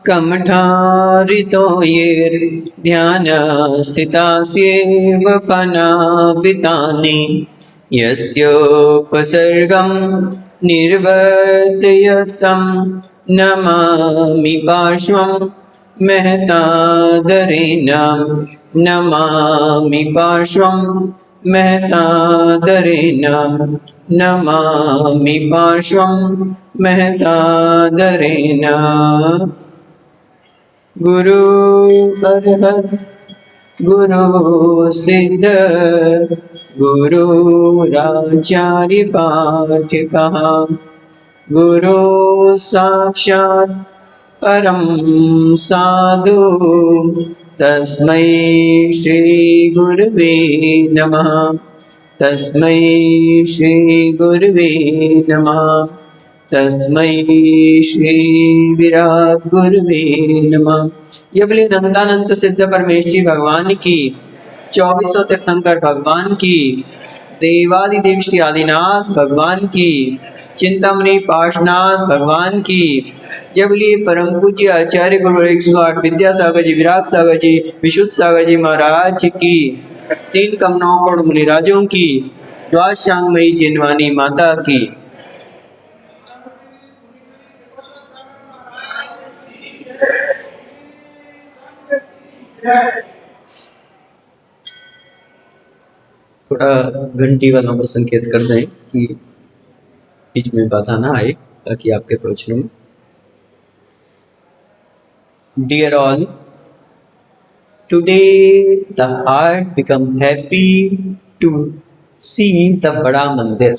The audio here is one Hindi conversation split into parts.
कमठारितो ये ध्यान स्थितास्येव फनावितानि यस्योपसर्गं निर्वर्तयतं नमामि पार्श्वं महतादरेण नमामि पार्श्वं महतादरेण नमामि पार्श्वं महतादरेण। गुरु अर्हत् गुरु सिद्ध गुरुराचार्य पाठिकः गुरु साक्षात् परम साधु तस्मै श्री गुरुवे नमः। तस्मै श्री गुरुवे नमः। तस्मै श्री विराट गुरुवे नमः। ये बोले नंदानंद सिद्ध परमेश्वरी भगवान की, 2400 तीर्थंकर भगवान की, देवादिदेव श्री आदिनाथ भगवान की, चिंतामणि पार्श्वनाथ भगवान की। ये बोलिए परम पूज्य आचार्य गुरु 108 विद्यासागर जी, विराग सागर जी, विशुद्ध सागर जी महाराज की, 3 कमनों करोड़ मुनिराजों की, द्वादशांगमयी जिनवानी माता की। थोड़ा घंटी वालों को संकेत कर दें कि बीच में बाधा ना आए, ताकि आपके प्रवचनों में। Dear all, today the heart become happy to see the Bada Mandir.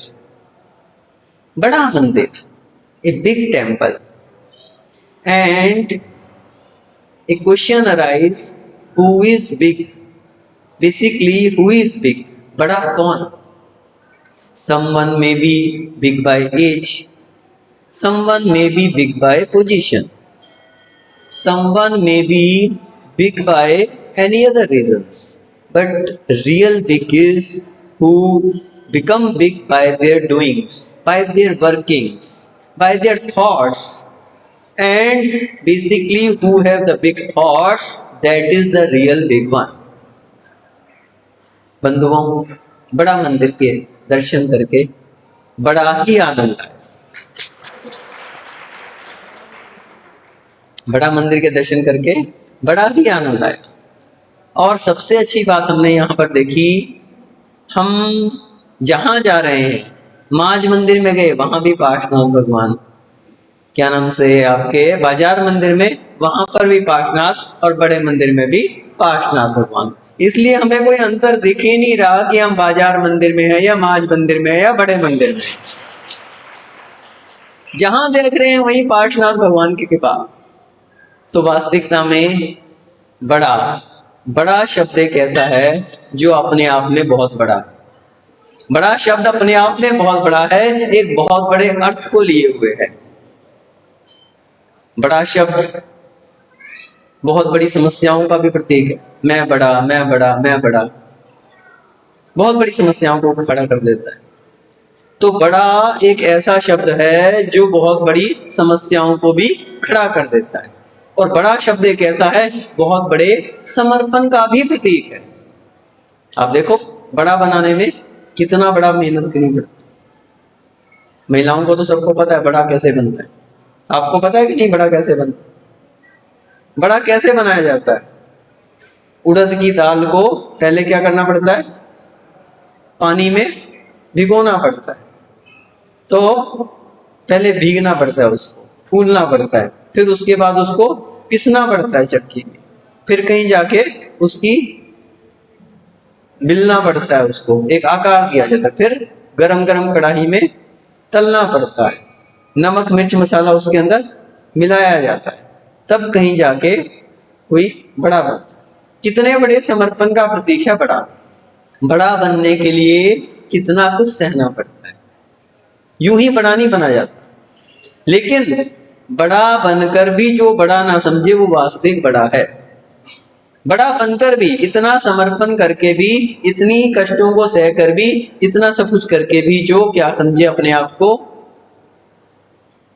Bada Mandir, a big temple, and a question arises: who is big? Basically, who is big? Bada कौन? Someone may be big by age, someone may be big by position, someone may be big by any other reasons, but real big is who become big by their doings, by their workings, by their thoughts, and basically who have the big thoughts, that is the real big one. बंधुओं, बड़ा मंदिर के दर्शन करके बड़ा ही आनंद आया। बड़ा मंदिर के दर्शन करके बड़ा ही आनंद आया। और सबसे अच्छी बात हमने यहाँ पर देखी, हम जहाँ जा रहे हैं, माज मंदिर में गए, वहां भी पार्श्वनाथ भगवान, क्या नाम से आपके बाजार मंदिर में, वहां पर भी पार्श्वनाथ, और बड़े मंदिर में भी पार्श्वनाथ भगवान। इसलिए हमें कोई अंतर दिख ही नहीं रहा कि हम बाजार मंदिर में है या माज मंदिर में है या बड़े मंदिर में। जहां देख रहे हैं वहीं पार्श्वनाथ भगवान की कृपा। तो वास्तविकता में बड़ा बड़ा शब्द एक ऐसा है जो अपने आप में बहुत बड़ा है। बड़ा शब्द अपने आप में बहुत बड़ा है, एक बहुत बड़े अर्थ को लिए हुए है। बड़ा शब्द बहुत बड़ी समस्याओं का भी प्रतीक है। मैं बड़ा, मैं बड़ा, मैं बड़ा, बहुत बड़ी समस्याओं को खड़ा कर देता है। तो बड़ा एक ऐसा शब्द है जो बहुत बड़ी समस्याओं को भी खड़ा कर देता है। और बड़ा शब्द एक ऐसा है, बहुत बड़े समर्पण का भी प्रतीक है। आप देखो, बड़ा बनाने में कितना बड़ा मेहनत करनी पड़ती है। महिलाओं को तो सबको पता है बड़ा कैसे बनता है। आपको पता है कि नहीं बड़ा कैसे बनता है? बड़ा कैसे बनाया जाता है? उड़द की दाल को पहले क्या करना पड़ता है? पानी में भिगोना पड़ता है। तो पहले भीगना पड़ता है, उसको फूलना पड़ता है, फिर उसके बाद उसको पिसना पड़ता है चक्की में, फिर कहीं जाके उसकी मिलना पड़ता है, उसको एक आकार दिया जाता है, फिर गरम गरम कढ़ाई में तलना पड़ता है, नमक मिर्च मसाला उसके अंदर मिलाया जाता है, तब कहीं जाके कोई बड़ा बनता है। कितने बड़े समर्पण का प्रतीक है बड़ा। बड़ा बनने के लिए कितना कुछ सहना पड़ता है। यूं ही बड़ा नहीं बना जाता, लेकिन बड़ा बनकर भी जो बड़ा ना समझे वो वास्तविक बड़ा है। बड़ा बनकर भी, इतना समर्पण करके भी, इतनी कष्टों को सहकर भी, इतना सब कुछ करके भी जो क्या समझे अपने आप को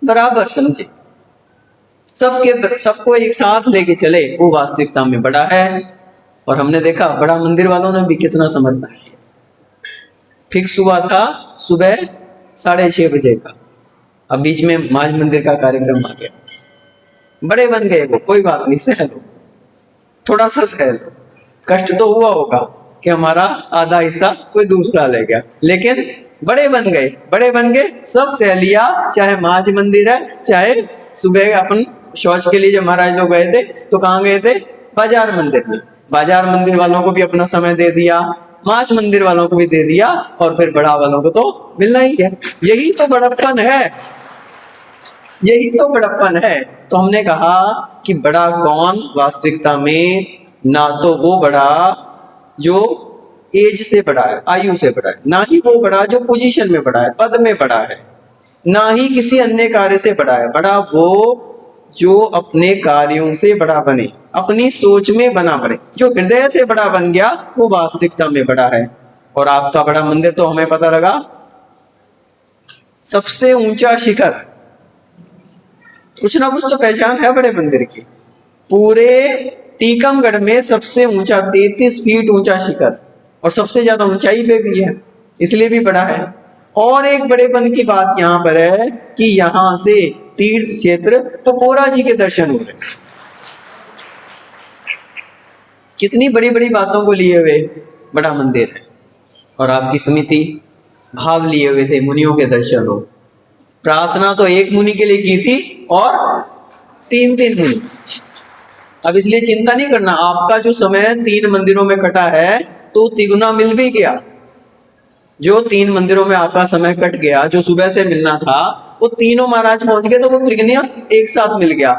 बराबर समझे, सबको एक साथ लेके चले, वो वास्तविकता में बड़ा है। और हमने देखा बड़ा मंदिर वालों ने भी कितना समर्पण किया। फिक्स हुआ था सुबह 6:30 बजे का, अब बीच में माज मंदिर का कार्यक्रम आ गया, बड़े बन गए वो, कोई बात नहीं, सह लो, थोड़ा सा सह लो, कष्ट तो हुआ होगा कि हमारा आधा हिस्सा कोई दूसरा ले गया, लेकिन बड़े बन गए, बड़े बन गए, सब सह लिया। चाहे माज मंदिर है, चाहे सुबह अपन शौच के लिए जब महाराज लोग गए थे तो कहाँ गए थे, बाजार मंदिर में, बाजार मंदिर वालों को भी अपना समय दे दिया, माच मंदिर वालों को भी दे दिया, और फिर बड़ा वालों को तो मिलना ही है। यही तो बड़प्पन है, यही तो बड़प्पन है। तो हमने कहा कि बड़ा कौन, वास्तविकता में ना तो वो बड़ा जो एज से बड़ा है, आयु से बड़ा है, ना ही वो बड़ा जो पोजीशन में बड़ा है, पद में बड़ा है, ना ही किसी अन्य कार्य से बड़ा है। बड़ा वो जो अपने कार्यों से बड़ा बने, अपनी सोच में बना बने, जो हृदय से बड़ा बन गया वो वास्तविकता में बड़ा है। और आपका बड़ा मंदिर तो हमें पता लगा, सबसे ऊंचा शिखर, कुछ ना कुछ तो पहचान है बड़े मंदिर की। पूरे टीकमगढ़ में सबसे ऊंचा 33 फीट ऊंचा शिखर, और सबसे ज्यादा ऊंचाई पे भी है, इसलिए भी बड़ा है। और एक बड़ेपन की बात यहाँ पर है कि यहाँ से तीर्थ क्षेत्र टपोरा जी के दर्शन हो रहे, कितनी बड़ी बड़ी बातों को लिए हुए बड़ा मंदिर है। और आपकी समिति भाव लिए हुए थे मुनियों के दर्शन हो, प्रार्थना तो एक मुनि के लिए की थी और 3 मुनि। अब इसलिए चिंता नहीं करना, आपका जो समय 3 मंदिरों में कटा है तो तिगुना मिल भी गया। जो 3 मंदिरों में आपका समय कट गया, जो सुबह से मिलना था वो तीनों महाराज पहुंच गए, तो वो त्रिगुना एक साथ मिल गया।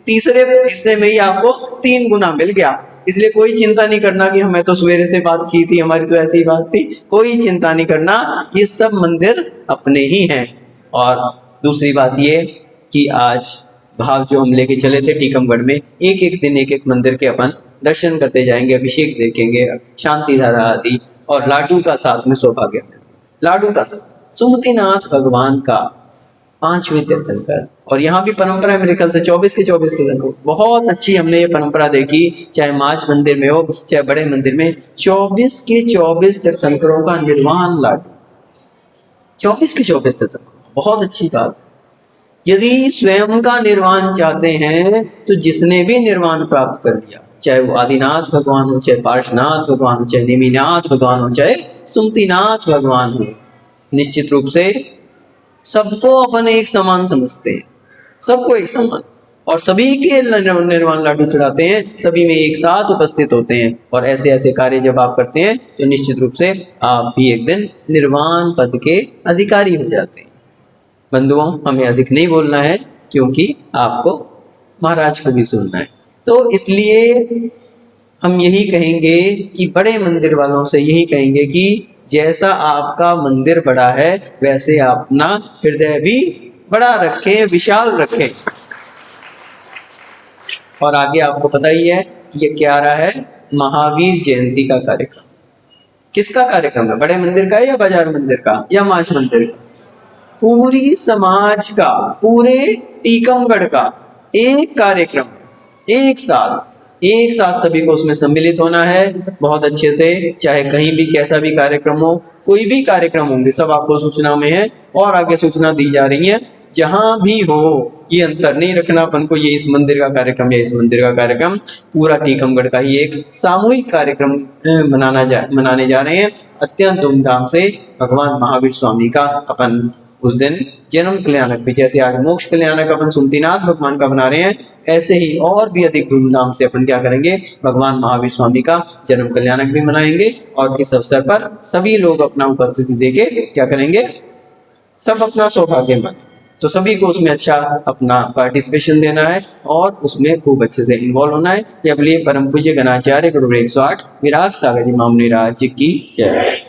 तीसरे हिस्से में ही आपको 3 गुना मिल गया। इसलिए कोई चिंता नहीं करना कि हमें तो सवेरे से बात की थी, हमारी तो ऐसी बात थी, कोई चिंता नहीं करना, ये सब मंदिर अपने ही हैं। और दूसरी बात ये कि आज भाव जो हम लेके चले थे टीकमगढ़ में, एक एक दिन एक एक मंदिर के अपन दर्शन करते जाएंगे, अभिषेक देखेंगे, शांति धारा आदि, और लाडू का साथ में सौभाग्य, लाडू का साथ सुमतिनाथ भगवान का 5वें तीर्थंकर। और यहाँ भी परंपरा है मेरे ख्याल से 24 के 24 तीर्थंकर, बहुत अच्छी हमने ये परंपरा देखी, चाहे माच मंदिर में हो चाहे बड़े मंदिर में, 24 के 24 तीर्थंकरों का निर्वाण लाडू, 24 के 24 तीर्थंकर, बहुत अच्छी बात। यदि स्वयं का निर्वाण चाहते हैं तो जिसने भी निर्वाण प्राप्त कर लिया, चाहे वो आदिनाथ भगवान हो, चाहे पार्श्वनाथ भगवान हो, चाहे नेमिनाथ भगवान हो, चाहे सुमतिनाथ भगवान हो, निश्चित रूप से सबको अपन एक समान समझते हैं, सबको एक समान, और सभी के निर्वाण लाडू चढ़ाते हैं, सभी में एक साथ उपस्थित होते हैं। और ऐसे ऐसे कार्य जब आप करते हैं तो निश्चित रूप से आप भी एक दिन निर्वाण पद के अधिकारी हो जाते हैं। बंधुओं, हमें अधिक नहीं बोलना है क्योंकि आपको महाराज को भी सुनना है, तो इसलिए हम यही कहेंगे कि बड़े मंदिर वालों से यही कहेंगे कि जैसा आपका मंदिर बड़ा है वैसे अपना हृदय भी बड़ा रखें, विशाल रखें। और आगे आपको पता ही है कि ये क्या आ रहा है, महावीर जयंती का कार्यक्रम। किसका कार्यक्रम है, बड़े मंदिर का या बाजार मंदिर का या माच मंदिर का? पूरी समाज का, पूरे टीकमगढ़ का एक कार्यक्रम, एक साथ सभी को उसमें सम्मिलित होना है बहुत अच्छे से। चाहे कहीं भी कैसा भी कार्यक्रम हो, कोई भी कार्यक्रम होंगे, सब आपको सूचना में है और आगे सूचना दी जा रही है। जहां भी हो ये अंतर नहीं रखना अपन को, ये इस मंदिर का कार्यक्रम या इस मंदिर का कार्यक्रम, पूरा टीकमगढ़ का ही एक सामूहिक कार्यक्रम मनाने जा रहे हैं अत्यंत धूमधाम से। भगवान महावीर स्वामी का अपन उस दिन जन्म कल्याणक भी, जैसे आज मोक्ष कल्याणक अपन सुमतिनाथ भगवान का बना रहे हैं, ऐसे ही और भी अधिक धूमधाम से अपन क्या करेंगे, भगवान महावीर स्वामी का जन्म कल्याणक भी मनाएंगे। और इस अवसर पर सभी लोग अपना उपस्थिति देके क्या करेंगे, सब अपना सौभाग्य मन, तो सभी को उसमें अच्छा अपना पार्टिसिपेशन देना है और उसमें खूब अच्छे से इन्वॉल्व होना है। ये बोलिए परम पूज्य गणाचार्य गुरु 108 विराग सागर जी महामुनि राज की जय।